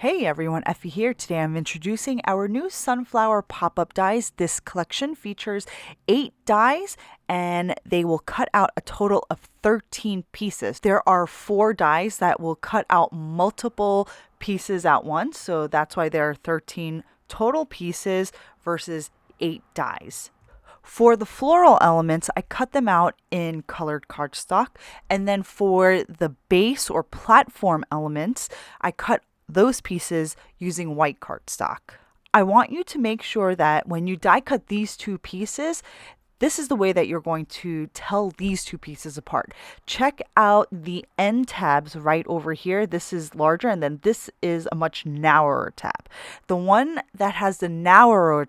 Hey everyone, Effie here. Today I'm introducing our new sunflower pop-up dies. This collection features 8 dies and they will cut out a total of 13 pieces. There are 4 dies that will cut out multiple pieces at once, so that's why there are 13 total pieces versus 8 dies. For the floral elements, I cut them out in colored cardstock, and then for the base or platform elements, I cut those pieces using white cardstock. I want you to make sure that when you die cut these 2 pieces, this is the way that you're going to tell these 2 pieces apart. Check out the end tabs right over here. This is larger, and then this is a much narrower tab. The one that has the narrower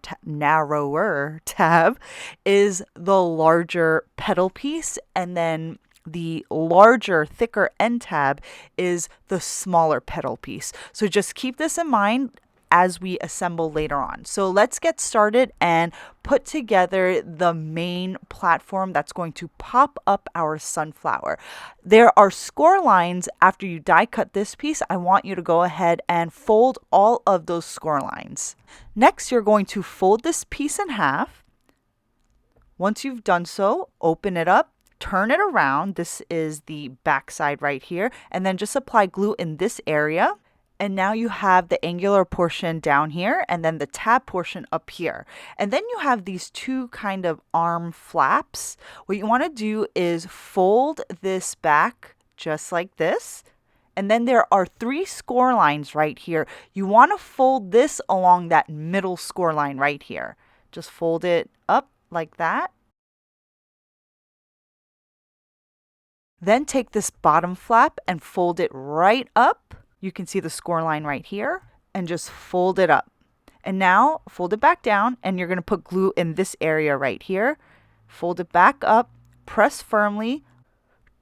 tab is the larger petal piece, and then the larger, thicker end tab is the smaller petal piece. So just keep this in mind as we assemble later on. So let's get started and put together the main platform that's going to pop up our sunflower. There are score lines after you die cut this piece. I want you to go ahead and fold all of those score lines. Next, you're going to fold this piece in half. Once you've done so, open it up. Turn it around. This is the back side right here. And then just apply glue in this area. And now you have the angular portion down here and then the tab portion up here. And then you have these 2 kind of arm flaps. What you want to do is fold this back just like this. And then there are 3 score lines right here. You want to fold this along that middle score line right here. Just fold it up like that. Then take this bottom flap and fold it right up. You can see the score line right here, and just fold it up. And now fold it back down, and you're going to put glue in this area right here. Fold it back up, press firmly,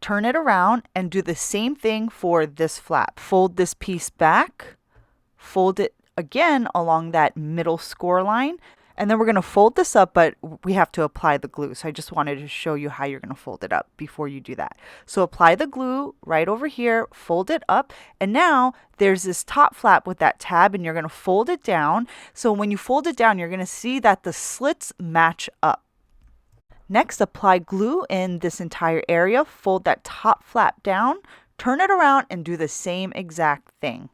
turn it around, and do the same thing for this flap. Fold this piece back, fold it again along that middle score line. And then we're going to fold this up, but we have to apply the glue. So I just wanted to show you how you're going to fold it up before you do that. So apply the glue right over here, fold it up. And now there's this top flap with that tab, and you're going to fold it down. So when you fold it down, you're going to see that the slits match up. Next, apply glue in this entire area. Fold that top flap down, turn it around, and do the same exact thing.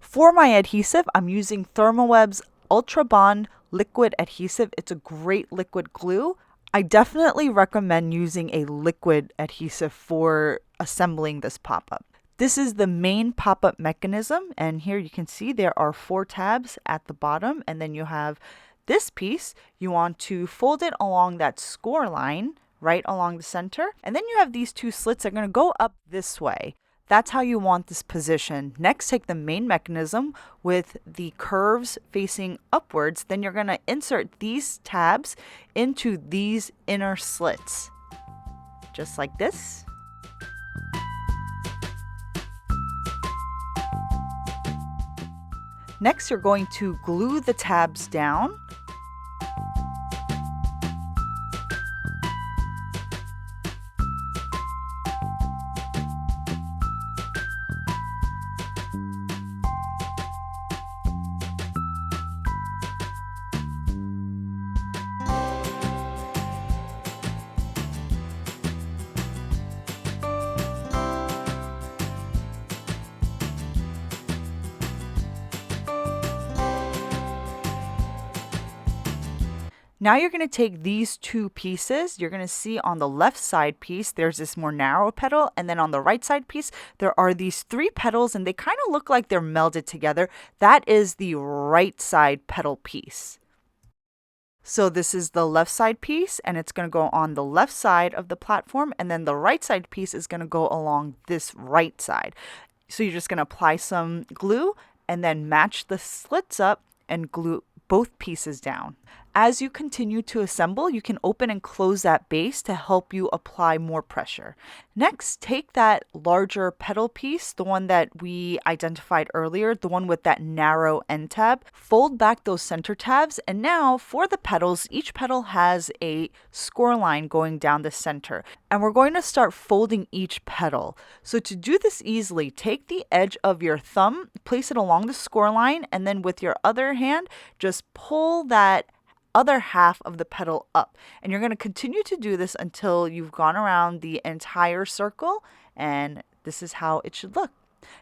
For my adhesive, I'm using Thermoweb's Ultra Bond liquid adhesive. It's a great liquid glue. I definitely recommend using a liquid adhesive for assembling this pop-up. This is the main pop-up mechanism, and here you can see there are 4 tabs at the bottom, and then you have this piece. You want to fold it along that score line right along the center, and then you have these 2 slits that are going to go up this way. That's how you want this position. Next, take the main mechanism with the curves facing upwards. Then you're going to insert these tabs into these inner slits, just like this. Next, you're going to glue the tabs down. Now you're going to take these 2 pieces. You're going to see on the left side piece, there's this more narrow petal. And then on the right side piece, there are these 3 petals, and they kind of look like they're melded together. That is the right side petal piece. So this is the left side piece, and it's going to go on the left side of the platform. And then the right side piece is going to go along this right side. So you're just going to apply some glue and then match the slits up and glue both pieces down. As you continue to assemble, you can open and close that base to help you apply more pressure. Next, take that larger pedal piece, the one that we identified earlier, the one with that narrow end tab, fold back those center tabs, and now for the pedals, each pedal has a score line going down the center. And we're going to start folding each pedal. So to do this easily, take the edge of your thumb, place it along the score line, and then with your other hand, just pull that other half of the pedal up. And you're going to continue to do this until you've gone around the entire circle, and this is how it should look.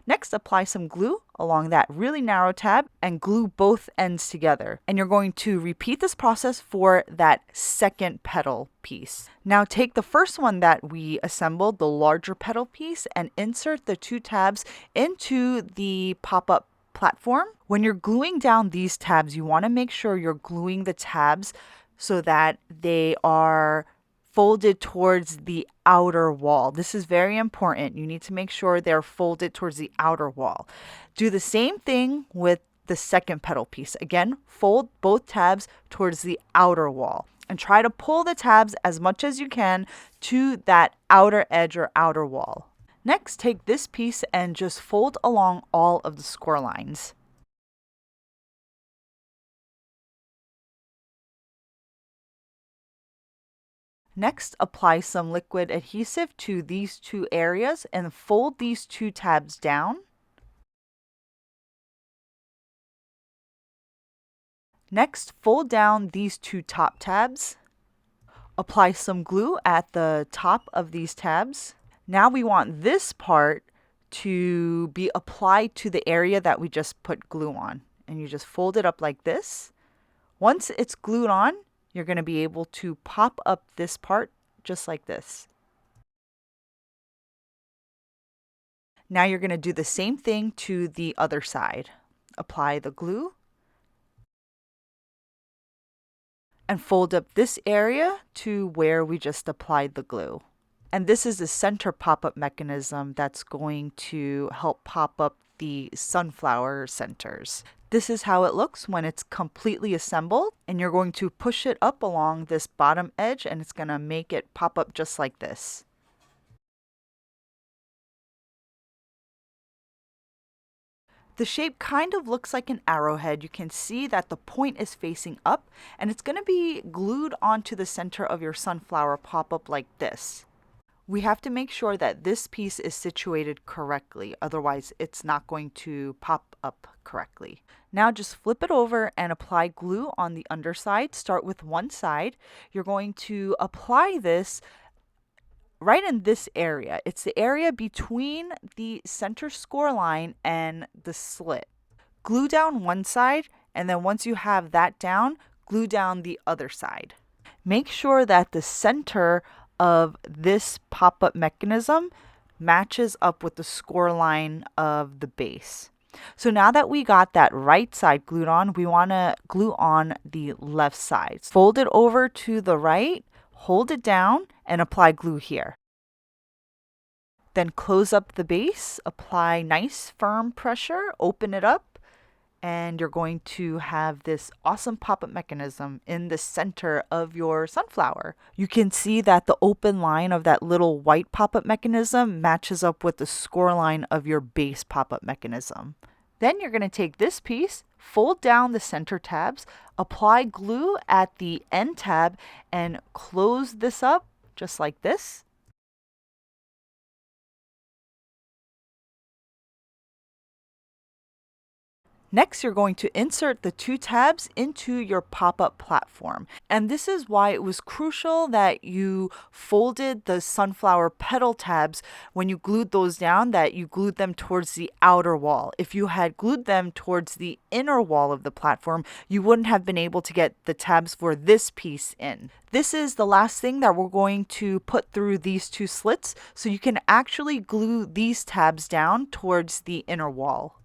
Next, apply some glue along that really narrow tab and glue both ends together. And you're going to repeat this process for that second pedal piece. Now take the first one that we assembled, the larger pedal piece, and insert the two tabs into the pop-up platform. When you're gluing down these tabs, you want to make sure you're gluing the tabs so that they are folded towards the outer wall. This is very important. You need to make sure they're folded towards the outer wall. Do the same thing with the second pedal piece. Again, fold both tabs towards the outer wall and try to pull the tabs as much as you can to that outer edge or outer wall. Next, take this piece and just fold along all of the score lines. Next, apply some liquid adhesive to these two areas and fold these two tabs down. Next, fold down these two top tabs. Apply some glue at the top of these tabs. Now we want this part to be applied to the area that we just put glue on. And you just fold it up like this. Once it's glued on, you're going to be able to pop up this part just like this. Now you're going to do the same thing to the other side. Apply the glue and fold up this area to where we just applied the glue. And this is the center pop-up mechanism that's going to help pop up the sunflower centers. This is how it looks when it's completely assembled, and you're going to push it up along this bottom edge and it's going to make it pop up just like this. The shape kind of looks like an arrowhead. You can see that the point is facing up and it's going to be glued onto the center of your sunflower pop-up like this. We have to make sure that this piece is situated correctly, otherwise it's not going to pop up correctly. Now just flip it over and apply glue on the underside. Start with one side. You're going to apply this right in this area. It's the area between the center score line and the slit. Glue down one side, and then once you have that down, glue down the other side. Make sure that the center of this pop-up mechanism matches up with the score line of the base. So now that we got that right side glued on, we want to glue on the left side. Fold it over to the right, hold it down, and apply glue here. Then close up the base, apply nice firm pressure, open it up, and you're going to have this awesome pop-up mechanism in the center of your sunflower. You can see that the open line of that little white pop-up mechanism matches up with the score line of your base pop-up mechanism. Then you're going to take this piece, fold down the center tabs, apply glue at the end tab, and close this up just like this. Next, you're going to insert the two tabs into your pop-up platform. And this is why it was crucial that you folded the sunflower petal tabs when you glued those down, that you glued them towards the outer wall. If you had glued them towards the inner wall of the platform, you wouldn't have been able to get the tabs for this piece in. This is the last thing that we're going to put through these two slits, so you can actually glue these tabs down towards the inner wall.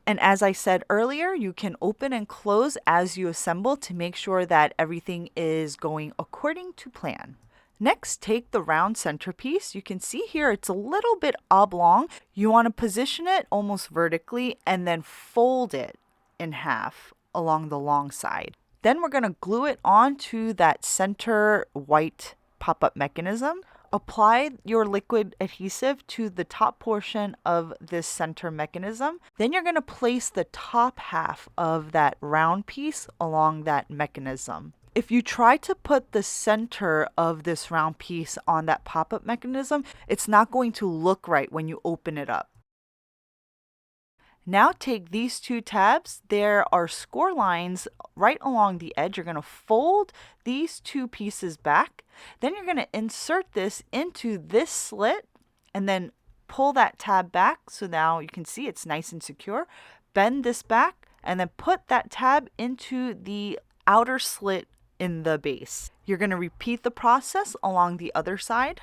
And as I said earlier, you can open and close as you assemble to make sure that everything is going according to plan. Next, take the round centerpiece. You can see here it's a little bit oblong. You want to position it almost vertically and then fold it in half along the long side. Then we're going to glue it onto that center white pop-up mechanism. Apply your liquid adhesive to the top portion of this center mechanism. Then you're going to place the top half of that round piece along that mechanism. If you try to put the center of this round piece on that pop-up mechanism, it's not going to look right when you open it up. Now take these two tabs. There are score lines right along the edge. You're going to fold these two pieces back. Then you're going to insert this into this slit and then pull that tab back. So now you can see it's nice and secure. Bend this back and then put that tab into the outer slit in the base. You're going to repeat the process along the other side.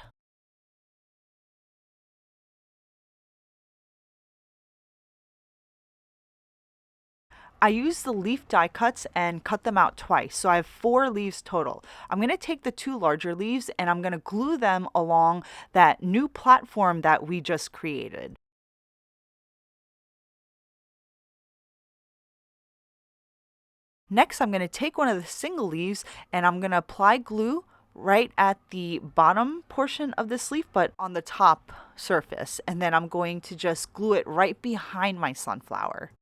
I used the leaf die cuts and cut them out twice, so I have 4 leaves total. I'm going to take the 2 larger leaves and I'm going to glue them along that new platform that we just created. Next, I'm going to take one of the single leaves and I'm going to apply glue right at the bottom portion of this leaf, but on the top surface. And then I'm going to just glue it right behind my sunflower.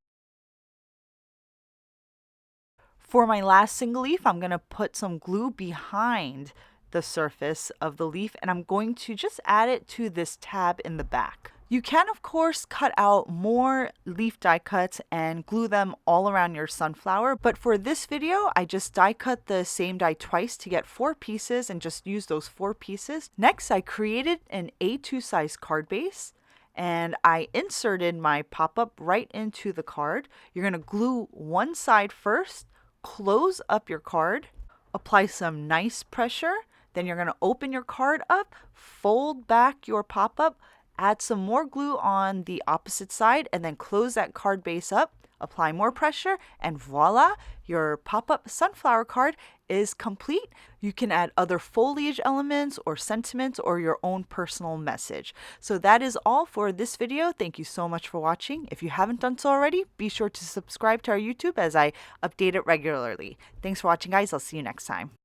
For my last single leaf, I'm going to put some glue behind the surface of the leaf and I'm going to just add it to this tab in the back. You can, of course, cut out more leaf die cuts and glue them all around your sunflower, but for this video, I just die cut the same die twice to get 4 pieces and just use those 4 pieces. Next, I created an A2 size card base and I inserted my pop-up right into the card. You're going to glue one side first, close up your card, apply some nice pressure, then you're going to open your card up, fold back your pop-up, add some more glue on the opposite side, and then close that card base up, apply more pressure, and voila, your pop-up sunflower card is complete. You can add other foliage elements or sentiments or your own personal message. So that is all for this video. Thank you so much for watching. If you haven't done so already, be sure to subscribe to our YouTube as I update it regularly. Thanks for watching, guys. I'll see you next time.